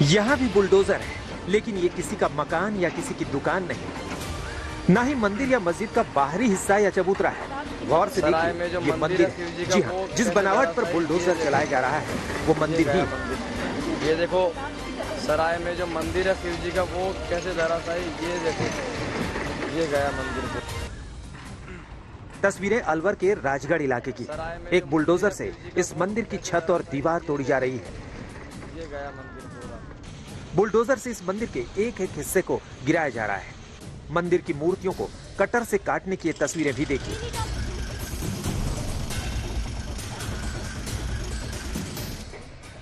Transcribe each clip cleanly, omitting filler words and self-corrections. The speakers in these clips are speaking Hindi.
यहाँ भी बुलडोजर है, लेकिन ये किसी का मकान या किसी की दुकान नहीं, ना ही मंदिर या मस्जिद का बाहरी हिस्सा या चबूतरा है। गौर से देखिए, ये मंदिर है। जी हाँ, जिस बनावट पर बुलडोजर चलाया जा रहा है वो मंदिर ही। ये देखो, सराय में जो मंदिर है शिव जी का, वो कैसे धराशायी, ये देखो, ये गया मंदिर। तस्वीरें अलवर के राजगढ़ इलाके की। एक बुलडोजर से इस मंदिर की छत और दीवार तोड़ी जा रही है। ये गया मंदिर पूरा। बुलडोजर से इस मंदिर के एक एक हिस्से को गिराया जा रहा है। मंदिर की मूर्तियों को कटर से काटने की ये तस्वीरें भी देखिए।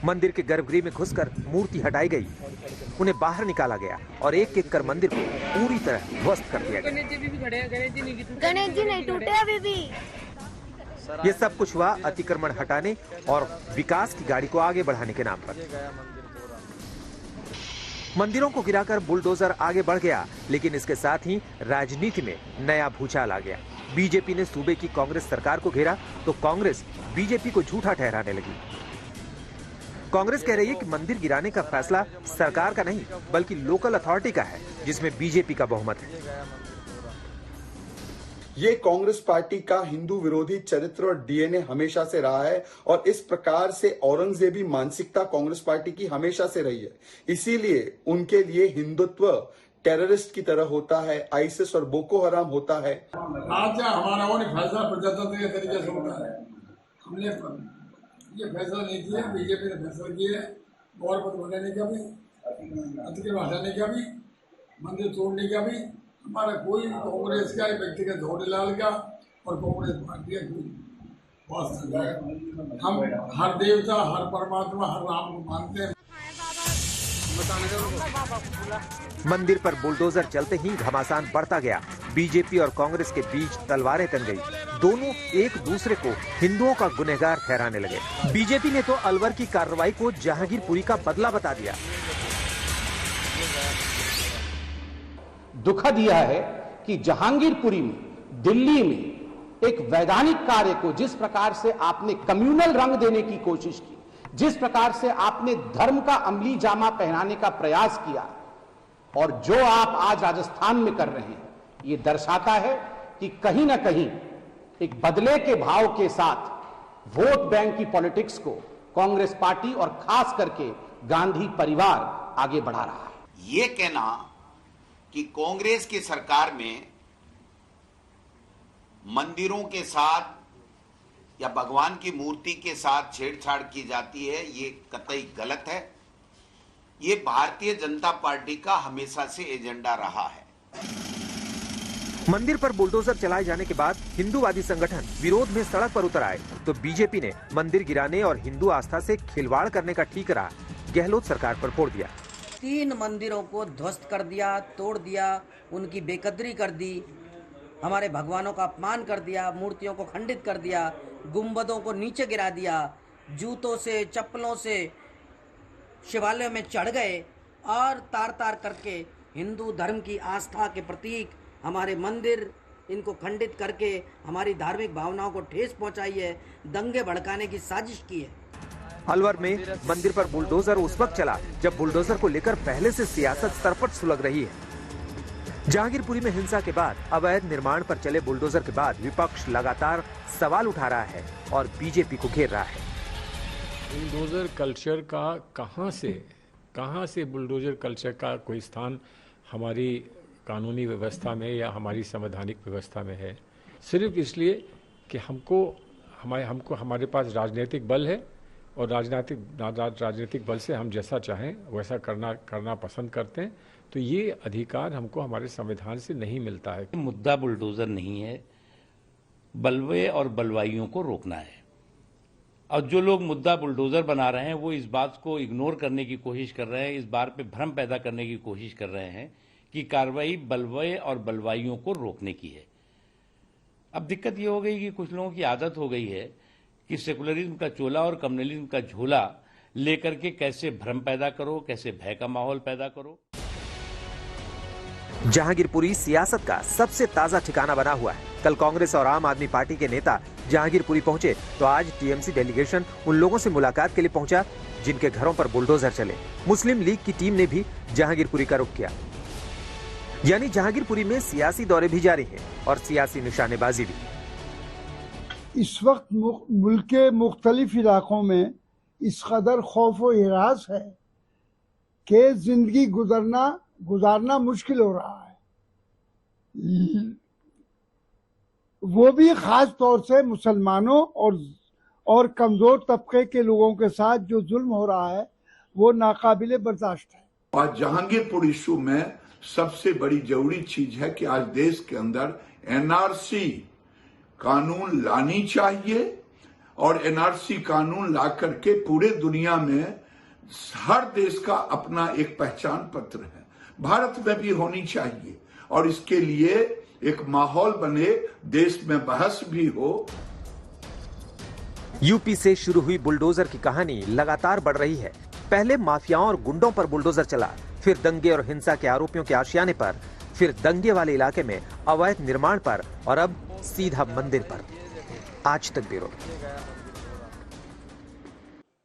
मंदिर के गर्भगृह में घुसकर मूर्ति हटाई गई, उन्हें बाहर निकाला गया और एक एक कर मंदिर को पूरी तरह ध्वस्त कर दिया गया। गणेश जी नहीं टूटे अभी भी। ये सब कुछ हुआ अतिक्रमण हटाने और विकास की गाड़ी को आगे बढ़ाने के नाम पर। मंदिरों को गिराकर बुलडोजर आगे बढ़ गया, लेकिन इसके साथ ही राजनीति में नया भूचाल आ गया। बीजेपी ने सूबे की कांग्रेस सरकार को घेरा तो कांग्रेस बीजेपी को झूठा ठहराने लगी। कांग्रेस कह रही है कि मंदिर गिराने का फैसला सरकार का नहीं बल्कि लोकल अथॉरिटी का है, जिसमें बीजेपी का बहुमत है। ये कांग्रेस पार्टी का हिंदू विरोधी चरित्र और डीएनए हमेशा से रहा है और इस प्रकार से औरंगजेबी मानसिकता कांग्रेस पार्टी की हमेशा से रही है। इसीलिए उनके लिए हिंदुत्व टेररिस्ट की तरह होता है, आईसिस और बोको हराम होता है। आज हमारा वो फैसला प्रजातंत्र के तरीके से होता है। हमने ये फैसला नहीं किया, बीजेपी ने फैसला किया है गौर पद बनाने का भी, अतिक्रमण हटाने का भी, मंदिर तोड़ने का भी। हमारा कोई कांग्रेस का व्यक्तिगत धोनीलाल का और कांग्रेस पार्टी का कोई वास्ता नहीं। हम हर देवता, हर परमात्मा, हर राम को मानते हैं। मंदिर पर बुलडोजर चलते ही घमासान बढ़ता गया। बीजेपी और कांग्रेस के बीच तलवारें तन गई। दोनों एक दूसरे को हिंदुओं का गुनहगार ठहराने लगे। बीजेपी ने तो अलवर की कार्रवाई को जहांगीरपुरी का बदला बता दिया। दुखद यह है कि जहांगीरपुरी में, दिल्ली में एक वैधानिक कार्य को जिस प्रकार से आपने कम्युनल रंग देने की कोशिश की, जिस प्रकार से आपने धर्म का अमली जामा पहनाने का प्रयास किया और जो आप आज राजस्थान में कर रहे हैं, ये दर्शाता है कि कहीं ना कहीं एक बदले के भाव के साथ वोट बैंक की पॉलिटिक्स को कांग्रेस पार्टी और खास करके गांधी परिवार आगे बढ़ा रहा है। ये कहना कि कांग्रेस की सरकार में मंदिरों के साथ या भगवान की मूर्ति के साथ छेड़छाड़ की जाती है, ये कतई गलत है। ये भारतीय जनता पार्टी का हमेशा से एजेंडा रहा है। मंदिर पर बुलडोजर चलाए जाने के बाद हिंदूवादी संगठन विरोध में सड़क पर उतर आए तो बीजेपी ने मंदिर गिराने और हिंदू आस्था से खिलवाड़ करने का ठीकरा गहलोत सरकार पर फोड़ दिया। 3 मंदिरों को ध्वस्त कर दिया, तोड़ दिया, उनकी बेकदरी कर दी, हमारे भगवानों का अपमान कर दिया, मूर्तियों को खंडित कर दिया, गुंबदों को नीचे गिरा दिया, जूतों से, चप्पलों से शिवालयों में चढ़ गए और तार तार करके हिंदू धर्म की आस्था के प्रतीक हमारे मंदिर, इनको खंडित करके हमारी धार्मिक भावनाओं को ठेस पहुंचाई है, दंगे भड़काने की साजिश की है। अलवर में मंदिर पर बुलडोजर उस वक्त चला जब बुलडोजर को लेकर पहले से सियासत सरपट सुलग रही है। जहांगीरपुरी में हिंसा के बाद अवैध निर्माण पर चले बुलडोजर के बाद विपक्ष लगातार सवाल उठा रहा है और बीजेपी को घेर रहा है। बुलडोजर कल्चर का कहां से बुलडोजर कल्चर का कोई स्थान हमारी कानूनी व्यवस्था में या हमारी संवैधानिक व्यवस्था में है? सिर्फ इसलिए कि हमारे पास राजनीतिक बल है और राजनीतिक बल से हम जैसा चाहें वैसा करना पसंद करते हैं, तो ये अधिकार हमको हमारे संविधान से नहीं मिलता है। मुद्दा बुलडोजर नहीं है, बलवे और बलवाइयों को रोकना है। और जो लोग मुद्दा बुलडोजर बना रहे हैं वो इस बात को इग्नोर करने की कोशिश कर रहे हैं, इस बात पे भ्रम पैदा करने की कोशिश कर रहे हैं कि कार्रवाई बलवे और बलवाइयों को रोकने की है। अब दिक्कत ये हो गई कि कुछ लोगों की आदत हो गई है कि सेकुलरिज्म का चोला और कम्युनलिज्म का झोला लेकर के कैसे भ्रम पैदा करो, कैसे भय का माहौल पैदा करो। जहांगीरपुरी सियासत का सबसे ताजा ठिकाना बना हुआ है। कल कांग्रेस और आम आदमी पार्टी के नेता जहांगीरपुरी पहुंचे तो आज टीएमसी डेलीगेशन उन लोगों से मुलाकात के लिए पहुंचा जिनके घरों पर बुलडोजर चले। मुस्लिम लीग की टीम ने भी जहांगीरपुरी का रुख किया। यानी जहांगीरपुरी में सियासी दौरे भी जारी हैं और सियासी निशानेबाजी भी। इस वक्त मुल्क के मुख्तलिफ इलाकों में इस कदर खौफ व हिरास है कि जिंदगी गुजारना मुश्किल हो रहा है। वो भी खास तौर से मुसलमानों और कमजोर तबके के लोगों के साथ जो जुल्म हो रहा है वो नाकाबिले बर्दाश्त है। आज जहांगीरपुर इशू में सबसे बड़ी जरूरी चीज है कि आज देश के अंदर एनआरसी कानून लानी चाहिए और एनआरसी कानून ला करके पूरे दुनिया में हर देश का अपना एक पहचान पत्र है, भारत में भी होनी चाहिए और इसके लिए एक माहौल बने, देश में बहस भी हो। यूपी से शुरू हुई बुलडोजर की कहानी लगातार बढ़ रही है। पहले माफियाओं और गुंडों पर बुलडोजर चला, फिर दंगे और हिंसा के आरोपियों के आशियाने पर, फिर दंगे वाले इलाके में अवैध निर्माण पर और अब सीधा मंदिर पर। आज तक ब्यूरो।